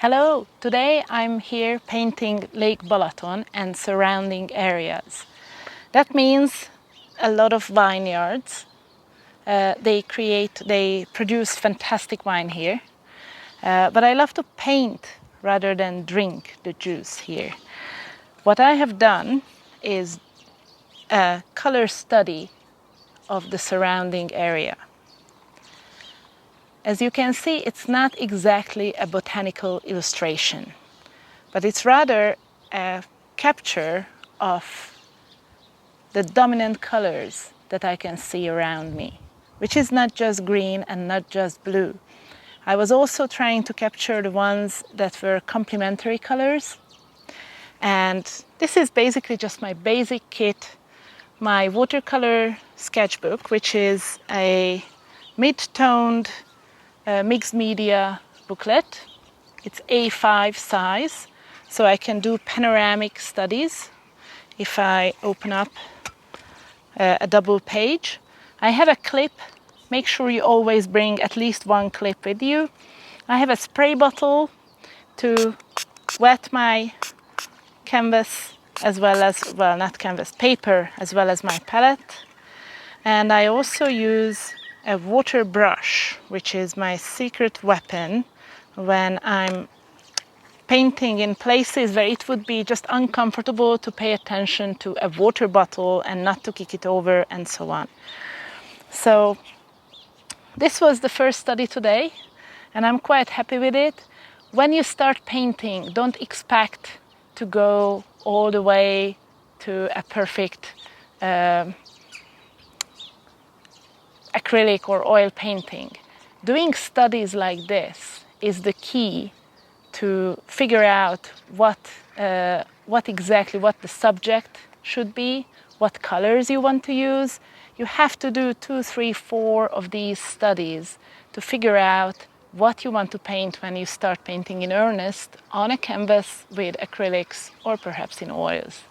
Hello! Today I'm here painting Lake Balaton and surrounding areas. That means a lot of vineyards. They produce fantastic wine here. But I love to paint rather than drink the juice here. What I have done is a color study of the surrounding area. As you can see, it's not exactly a botanical illustration, but it's rather a capture of the dominant colors that I can see around me, which is not just green and not just blue. I was also trying to capture the ones that were complementary colors. And this is basically just my basic kit, my watercolor sketchbook, which is a mid-toned mixed media booklet. It's A5 size, so I can do panoramic studies if I open up a double page. I have a clip. Make sure you always bring at least one clip with you. I have a spray bottle to wet my canvas as well as, well, not canvas, paper, as well as my palette. And I also use a water brush, which is my secret weapon when I'm painting in places where it would be just uncomfortable to pay attention to a water bottle and not to kick it over and so on. So this was the first study today, and I'm quite happy with it. When you start painting, don't expect to go all the way to a perfect acrylic or oil painting. Doing studies like this is the key to figure out what the subject should be, what colors you want to use. You have to do 2, 3, 4 of these studies to figure out what you want to paint when you start painting in earnest on a canvas with acrylics or perhaps in oils.